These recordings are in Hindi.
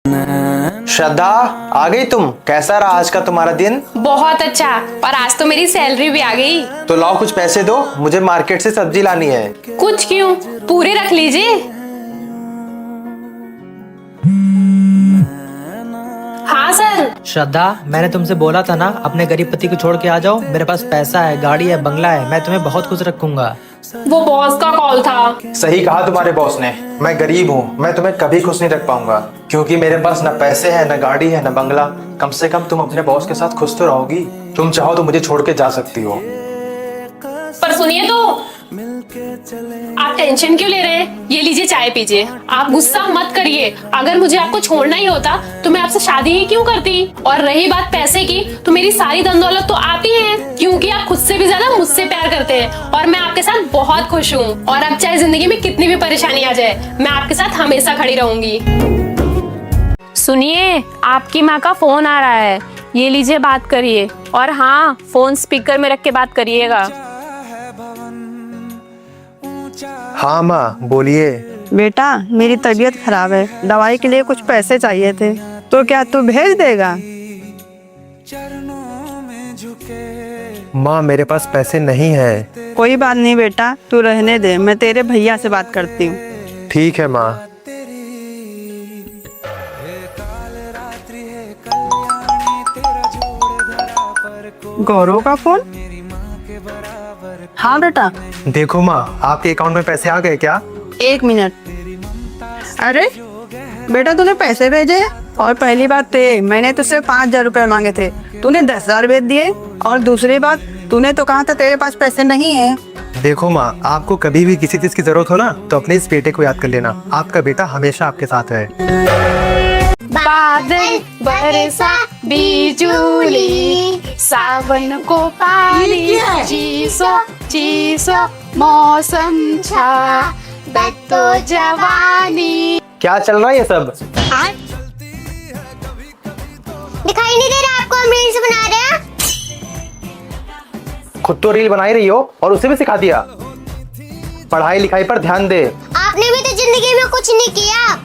श्रद्धा, आ गई तुम? कैसा रहा आज का तुम्हारा दिन? बहुत अच्छा। और आज तो मेरी सैलरी भी आ गई। तो लाओ कुछ पैसे दो, मुझे मार्केट से सब्जी लानी है। कुछ क्यों, पूरे रख लीजिए। हाँ सर। श्रद्धा, मैंने तुमसे बोला था ना अपने गरीब पति को छोड़ के आ जाओ। मेरे पास पैसा है, गाड़ी है, बंगला है, मैं तुम्हें बहुत खुश रखूंगा। वो बॉस का कॉल था। सही कहा तुम्हारे बॉस ने। मैं गरीब हूँ, मैं तुम्हें कभी खुश नहीं रख पाऊंगा, क्योंकि मेरे पास न पैसे हैं, न गाड़ी है, न बंगला। कम से कम तुम अपने बॉस के साथ खुश तो रहोगी। तुम चाहो तो मुझे छोड़ के जा सकती हो। पर सुनिए तो, आप टेंशन क्यों ले रहे हैं? ये लीजिए, चाय पीजिए। आप गुस्सा मत करिए। अगर मुझे आपको छोड़ना ही होता तो मैं आपसे शादी ही क्यों करती। और रही बात पैसे की, तो मेरी सारी धन दौलत तो आप ही हैं, क्योंकि आप खुद से भी ज्यादा मुझसे प्यार करते हैं और मैं आपके साथ बहुत खुश हूँ। और अब चाहे जिंदगी में कितनी भी परेशानी आ जाए, मैं आपके साथ हमेशा खड़ी रहूंगी। सुनिए, आपकी माँ का फोन आ रहा है, ये लीजिए, बात करिए। और हाँ, फोन स्पीकर में रख के बात करिएगा। हाँ माँ, बोलिए। बेटा, मेरी तबीयत खराब है, दवाई के लिए कुछ पैसे चाहिए थे, तो क्या तू भेज देगा? माँ, मेरे पास पैसे नहीं है। कोई बात नहीं बेटा, तू रहने दे, मैं तेरे भैया से बात करती हूँ। ठीक है माँ। गौरव का फोन? हाँ बेटा। देखो माँ, आपके अकाउंट में पैसे आ गए क्या? 1 मिनट। अरे बेटा, तूने पैसे भेजे? और पहली बात तो मैंने तुझसे 5,000 रुपए मांगे थे, तूने 10,000 भेज दिए। और दूसरी बात, तूने तो कहा था तेरे पास पैसे नहीं है। देखो माँ, आपको कभी भी किसी चीज की जरूरत हो ना, तो अपने इस बेटे को याद कर लेना। आपका बेटा हमेशा आपके साथ है। बादल बरसा बिजुली, सावन को पानी, चीसो चीसो मौसम छा, तो जवानी। क्या चल रहा है ये सब? दिखाई नहीं दे रहा आपको? हम रील्स बना रहे हैं। खुद तो रील बना ही रही हो और उसे भी सिखा दिया। पढ़ाई लिखाई पर ध्यान दे। आपने भी तो जिंदगी में कुछ नहीं किया।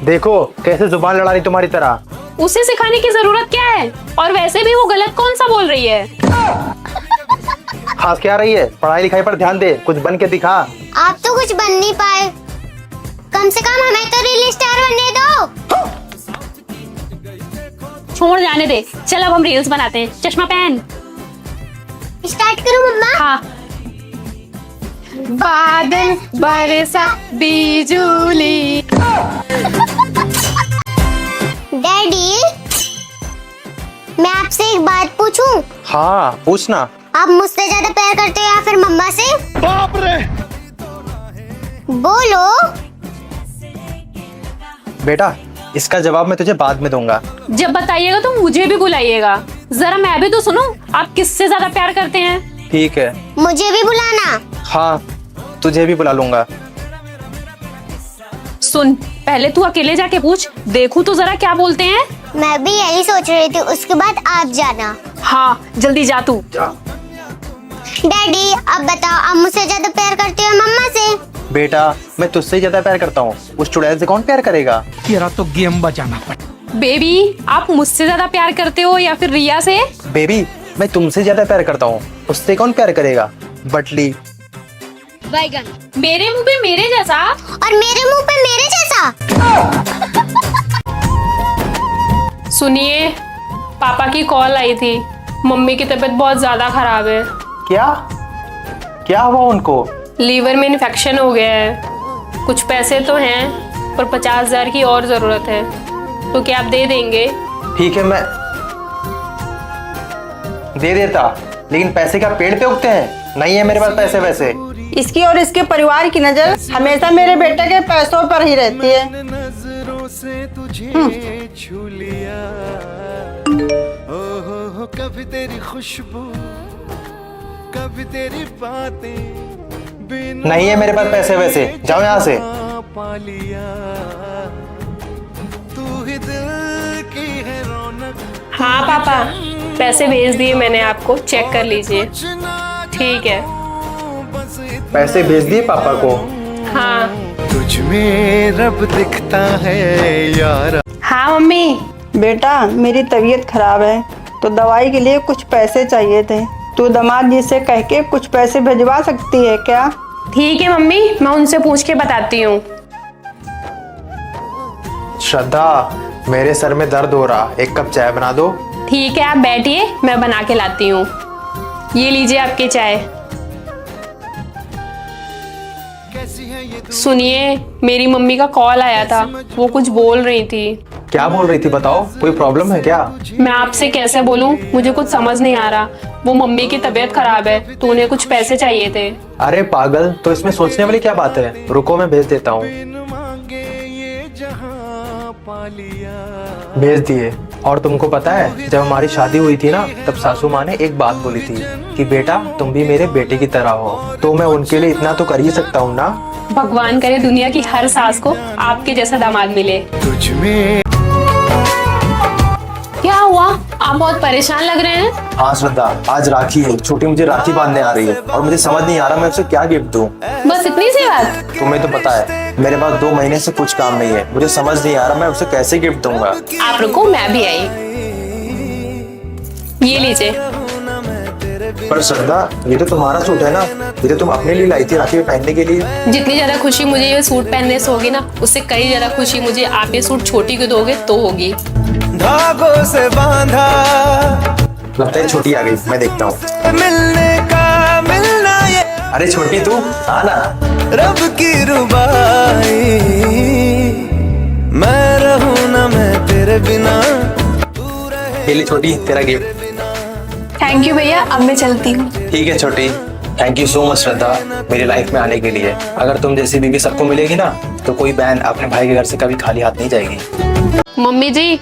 देखो कैसे जुबान लड़ा रही तुम्हारी तरह। उसे सिखाने की जरूरत क्या है? और वैसे भी वो गलत कौन सा बोल रही है? खास क्या रही है? पढ़ाई लिखाई पर ध्यान दे, कुछ बन के दिखा। आप तो कुछ बन नहीं पाए, कम से कम हमें तो रील स्टार बनने दो। छोड़ जाने दे, चल अब हम रील्स बनाते हैं। चश्मा पहन। स्टार्ट करो मम्मा। हाँ। बादल बरसा बिजुली। डैडी, मैं आपसे एक बात पूछूं? हाँ, पूछना। आप मुझसे ज्यादा प्यार करते हो या फिर मम्मा से? बाप रे! बोलो। बेटा, इसका जवाब मैं तुझे बाद में दूंगा। जब बताइएगा तो मुझे भी बुलाइएगा। जरा मैं भी तो सुनूं, आप किससे ज्यादा प्यार करते हैं? ठीक है। मुझे भी बुलाना। हाँ, तुझे भी बुला लूंगा। सुन, पहले तू अकेले जाके पूछ, देखूं तो जरा क्या बोलते हैं। मैं भी यही सोच रही थी, उसके बाद आप जाना। हाँ, जल्दी जा तू। डैडी, अब बताओ, आप मुझसे ज्यादा प्यार करते हो मम्मा से? बेटा, मैं तुझसे ज्यादा प्यार करता हूँ, उस चुड़ैल से कौन प्यार करेगा? तेरा तो गेम बजाना पड़ा। बेबी, आप मुझसे ज्यादा प्यार करते हो या फिर रिया से? बेबी, मैं तुमसे ज्यादा प्यार करता हूँ, उससे कौन प्यार करेगा? बटली। बैगन। मेरे मुंह पे मेरे जैसा और मेरे मुंह पे मेरे जैसा। सुनिए, पापा की कॉल आई थी, मम्मी की तबीयत बहुत ज्यादा खराब है। क्या? क्या हुआ उनको? लीवर में इन्फेक्शन हो गया है। कुछ पैसे तो हैं, पर 50,000 की और जरूरत है, तो क्या आप दे देंगे? ठीक है, मैं दे देता, लेकिन पैसे क्या पेड़ पे उगते हैं? नहीं है मेरे पास पैसे वैसे। इसकी और इसके परिवार की नजर हमेशा मेरे बेटे के पैसों पर ही रहती है। कभी तेरी खुशबू, कभी तेरी बातें। नहीं है मेरे पास पैसे वैसे, जाओ यहाँ से। तू ही दिल की है रौनक। हाँ पापा, पैसे भेज दिए मैंने आपको, चेक कर लीजिए। ठीक है। पैसे भेज दिए पापा को? हाँ। तुझ में रब दिखता है यार। बेटा मेरी तबीयत खराब है तो दवाई के लिए कुछ पैसे चाहिए थे। तू दामाद जी से कह के कुछ पैसे भिजवा सकती है क्या? ठीक है मम्मी, मैं उनसे पूछ के बताती हूँ। श्रद्धा, मेरे सर में दर्द हो रहा, एक कप चाय बना दो। ठीक है, आप बैठिए, मैं बना के लाती हूँ। ये लीजिए आपकी चाय। सुनिए, मेरी मम्मी का कॉल आया था, वो कुछ बोल रही थी। क्या बोल रही थी बताओ, कोई प्रॉब्लम है क्या? मैं आपसे कैसे बोलूं, मुझे कुछ समझ नहीं आ रहा। वो मम्मी की तबीयत खराब है तो उन्हें कुछ पैसे चाहिए थे। अरे पागल, तो इसमें सोचने वाली क्या बात है, रुको मैं भेज देता हूँ। भेज दिए। और तुमको पता है, जब हमारी शादी हुई थी ना, तब सासू माँ ने एक बात बोली थी कि बेटा तुम भी मेरे बेटे की तरह हो, तो मैं उनके लिए इतना तो कर ही सकता हूँ ना। भगवान करे दुनिया की हर सास को आपके जैसा दामाद मिले। तुझ में क्या हुआ, आप बहुत परेशान लग रहे हैं। हाँ श्रद्धा, आज राखी है, छोटी मुझे राखी बांधने आ रही है और मुझे समझ नहीं आ रहा मैं उसे क्या गिफ्ट दूँ। बस इतनी सी बात। तुम्हें तो पता है मेरे पास 2 महीने से कुछ काम नहीं है, मुझे समझ नहीं आ रहा मैं उसे कैसे गिफ्ट दूंगा। आप रुको, मैं भी आई। ये लीजिए। पर श्रद्धा, ये तो तुम्हारा सूट है ना, ये तो तुम अपने लिए लाई थी राखी में पहनने के लिए। जितनी ज्यादा खुशी मुझे ये सूट पहनने से होगी ना, उससे कई ज्यादा खुशी मुझे आप ये सूट छोटी को दोगे तो होगी। धागों से बांधा, लगता है छोटी आ गई, मैं देखता हूँ। मिलने का मिलना ये अरे छोटी तू आना। रब की रुबाई, मैं रहूं ना मैं तेरे बिना। ये ले छोटी, तेरा गिफ्ट। थैंक यू भैया, अब मैं चलती हूँ। ठीक है छोटी, थैंक यू सो मच श्रद्धा मेरी लाइफ में आने के लिए। अगर तुम जैसी बीवी सबको मिलेगी ना, तो कोई बहन अपने भाई के घर से कभी खाली हाथ नहीं जाएगी। मम्मी जी,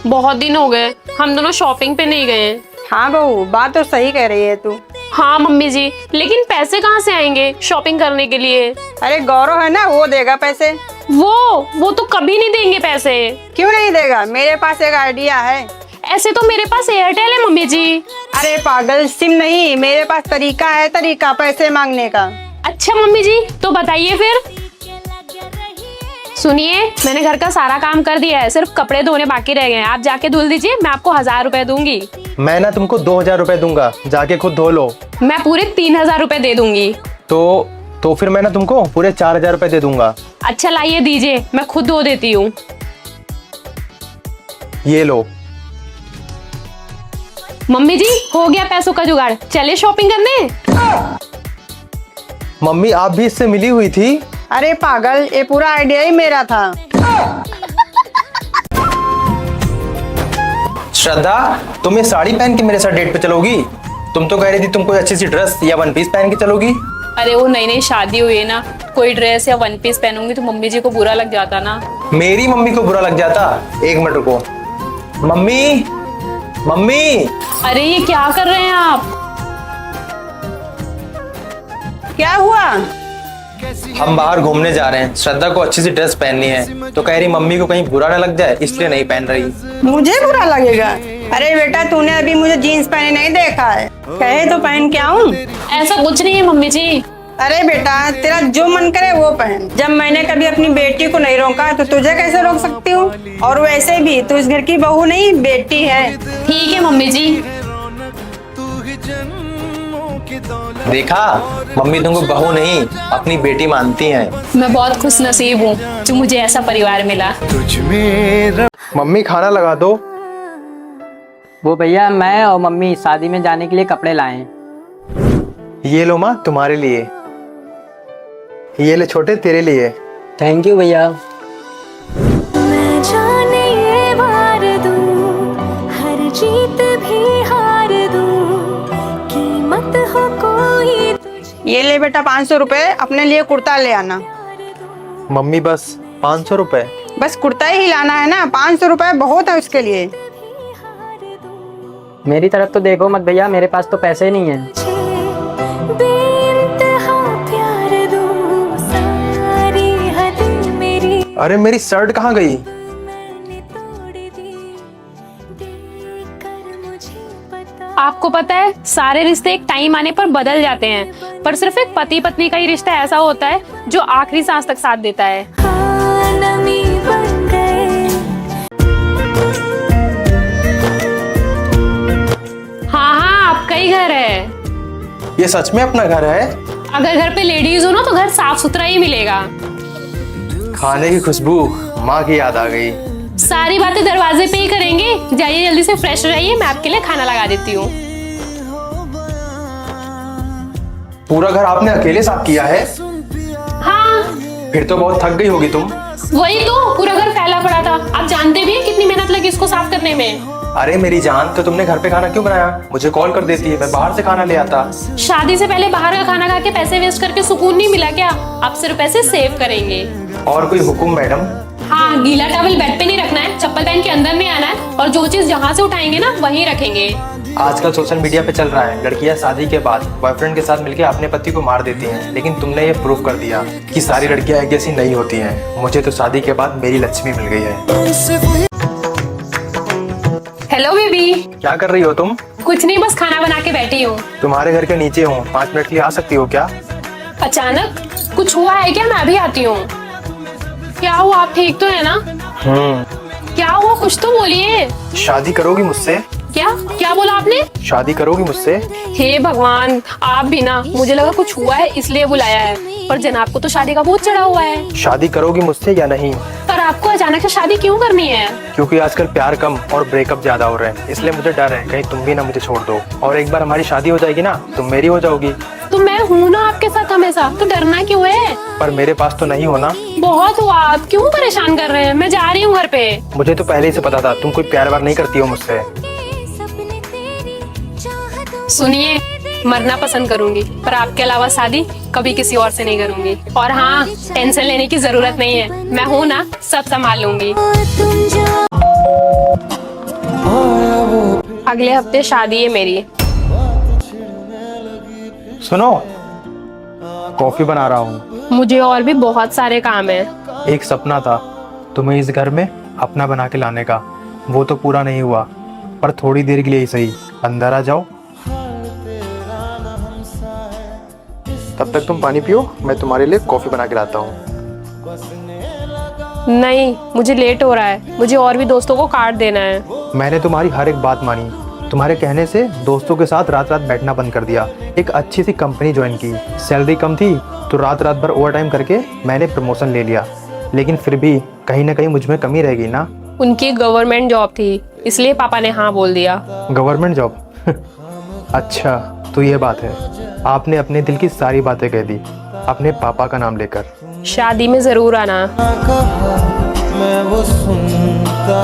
बहुत दिन हो गए हम दोनों शॉपिंग पे नहीं गए हैं। हाँ बहू, बात तो सही कह रही है तू। हाँ मम्मी जी, लेकिन पैसे कहाँ से आएंगे शॉपिंग करने के लिए। अरे गौरव है ना, वो देगा पैसे। वो तो कभी नहीं देंगे पैसे। क्यों नहीं देगा? मेरे पास एक आइडिया है। ऐसे तो मेरे पास एयरटेल है मम्मी जी। अरे पागल, सिम नहीं, मेरे पास तरीका है, तरीका पैसे मांगने का। अच्छा मम्मी जी, तो बताइए फिर। सुनिए, मैंने घर का सारा काम कर दिया है, सिर्फ कपड़े धोने बाकी रह गए हैं। आप जाके धुल दीजिए, मैं आपको 1000 रुपए दूंगी। मैं ना तुमको 2000 रुपए दूंगा, जाके खुद धो लो। मैं पूरे 3000 रुपए दे दूंगी। तो फिर मैं ना तुमको पूरे 4000 रुपए दे दूंगा। अच्छा लाइए दीजिए, मैं खुद धो देती हूँ। ये लो। मम्मी जी, हो गया पैसों का जुगाड़, चले शॉपिंग करने। मम्मी आप भी इससे मिली हुई थी? अरे पागल, ये पूरा आइडिया ही मेरा था। श्रद्धा, तुम ये साड़ी पहन के मेरे साथ डेट पे चलोगी? तुम तो कह रही थी तुम कोई अच्छी सी ड्रेस या 1 पीस पहन के चलोगी। अरे वो नई नई शादी हुई है ना, कोई ड्रेस या 1 पीस पहनूंगी तो मम्मी जी को बुरा लग जाता ना। मेरी मम्मी को बुरा लग जाता? एक मिनट रुको। Mummy, mummy. अरे ये क्या कर रहे हैं आप? क्या हुआ? हम बाहर घूमने जा रहे हैं, श्रद्धा को अच्छी सी ड्रेस पहननी है, तो कह रही मम्मी को कहीं बुरा ना लग जाए इसलिए नहीं पहन रही। मुझे बुरा लगेगा? अरे बेटा, तूने अभी मुझे जीन्स पहने नहीं देखा है, कहे तो पहन के आऊं? ऐसा कुछ नहीं है मम्मी जी। अरे बेटा, तेरा जो मन करे वो पहन। जब मैंने कभी अपनी बेटी को नहीं रोका तो तुझे कैसे रोक सकती हूँ? और वैसे भी तू इस घर की बहू नहीं, बेटी है। ठीक है मम्मी जी। देखा, मम्मी तुमको बहू नहीं अपनी बेटी मानती हैं। मैं बहुत खुश नसीब हूँ जो मुझे ऐसा परिवार मिला। तुझ में मम्मी खाना लगा दो। वो भैया, मैं और मम्मी शादी में जाने के लिए कपड़े लाए हैं। ये लो माँ, तुम्हारे लिए। ये ले छोटे, तेरे लिए। थैंक यू भैया। मैं जाने ये वार दूं, हर जीत भी हार दूं, कीमत हो कोई ये ले बेटा 500 रुपए, अपने लिए कुर्ता ले आना। मम्मी बस 500 रुपए? बस कुर्ता ही लाना है ना, 500 रुपए बहुत है उसके लिए। मेरी तरफ तो देखो मत भैया, मेरे पास तो पैसे ही नहीं है। बेइंतहा प्यार दूं, सारी हद मेरी अरे मेरी शर्ट कहाँ गई? तोड़ दी, देखकर मुझे पता। आपको पता है, सारे रिश्ते एक टाइम आने पर बदल जाते हैं, पर सिर्फ एक पति पत्नी का ही रिश्ता ऐसा होता है जो आखिरी सांस तक साथ देता है। हाँ, नमी बन गए। ये सच में अपना घर है? अगर घर पे लेडीज हो ना तो घर साफ सुथरा ही मिलेगा। खाने की खुशबू, माँ की याद आ गई। सारी बातें दरवाजे पे ही करेंगे। जाइए जल्दी से फ्रेश रहिए, मैं आपके लिए खाना लगा देती हूँ। पूरा घर आपने अकेले साफ किया है? हाँ फिर तो बहुत थक गई होगी तुम। वही तो, पूरा घर फैला पड़ा था। आप जानते भी हैं कितनी मेहनत लगी इसको साफ करने में। अरे मेरी जान, तो तुमने घर पे खाना क्यों बनाया? मुझे कॉल कर देती है, मैं बाहर से खाना ले आता। शादी से पहले बाहर का खाना खा के पैसे वेस्ट करके सुकून नहीं मिला क्या? आप सिर्फ पैसे सेव करेंगे। और कोई हुक्म मैडम? हाँ, गीला टॉवल बेड पे नहीं रखना है, चप्पल पहन के अंदर नहीं आना है, और जो चीज जहाँ से उठाएंगे ना वहीं रखेंगे। आजकल सोशल मीडिया पे चल रहा है, लड़कियां शादी के बाद बॉयफ्रेंड के साथ मिलकर अपने पति को मार देती हैं, लेकिन तुमने ये प्रूव कर दिया कि सारी लड़कियां एक जैसी नहीं होती हैं। मुझे तो शादी के बाद मेरी लक्ष्मी मिल गई है। Hello baby. क्या कर रही हो तुम? कुछ नहीं, बस खाना बना के बैठी हूँ। तुम्हारे घर के नीचे हूँ, 5 मिनट के लिए आ सकती हो क्या? अचानक कुछ हुआ है क्या? मैं भी आती हूँ। क्या हुआ, आप ठीक तो है ना? क्या हुआ, कुछ तो बोलिए। शादी करोगी मुझसे? क्या क्या बोला आपने? शादी करोगी मुझसे? हे भगवान, आप भी ना, मुझे लगा कुछ हुआ है इसलिए बुलाया है, पर जनाब को तो शादी का भूत चढ़ा हुआ है। शादी करोगी मुझसे या नहीं? पर आपको अचानक से शादी क्यों करनी है? क्योंकि आजकल प्यार कम और ब्रेकअप ज्यादा हो रहे हैं, इसलिए मुझे डर है कहीं तुम भी ना मुझे छोड़ दो। और एक बार हमारी शादी हो जाएगी ना, तुम मेरी हो जाओगी। तो मैं हूँ ना आपके साथ हमेशा, तो डरना क्यों है? पर मेरे पास तो नहीं हो ना। बहुत हुआ, आप क्यों परेशान कर रहे हैं? मैं जा रही हूँ घर पे। मुझे तो पहले ही से पता था तुम कोई प्यार वार नहीं करती हो मुझसे। सुनिए, मरना पसंद करूंगी, पर आपके अलावा शादी कभी किसी और से नहीं करूंगी। और हाँ, टेंशन लेने की जरूरत नहीं है, मैं हूँ ना, सब संभाल लूंगी। अगले हफ्ते शादी है मेरी। सुनो, कॉफी बना रहा हूँ। मुझे और भी बहुत सारे काम है। एक सपना था तुम्हें इस घर में अपना बना के लाने का, वो तो पूरा नहीं हुआ, पर थोड़ी देर के लिए ही सही। अंदर आ जाओ, तब तक तुम पानी पियो, मैं तुम्हारे लिए कॉफी बना के लाता हूँ। नहीं, मुझे लेट हो रहा है, मुझे और भी दोस्तों को कार्ड देना है। मैंने तुम्हारी हर एक बात मानी, तुम्हारे कहने से दोस्तों के साथ रात रात बैठना बंद कर दिया, एक अच्छी सी कंपनी ज्वाइन की। सैलरी कम थी तो रात रात भर ओवर टाइम करके मैंने प्रमोशन ले लिया, लेकिन फिर भी कहीं ना कहीं मुझ में कमी रह गई ना। उनकी गवर्नमेंट जॉब थी, इसलिए पापा ने हाँ बोल दिया। Government job? अच्छा, तो ये बात है, आपने अपने दिल की सारी बातें कह दी अपने पापा का नाम लेकर। शादी में जरूर आना। मैं वो सुनता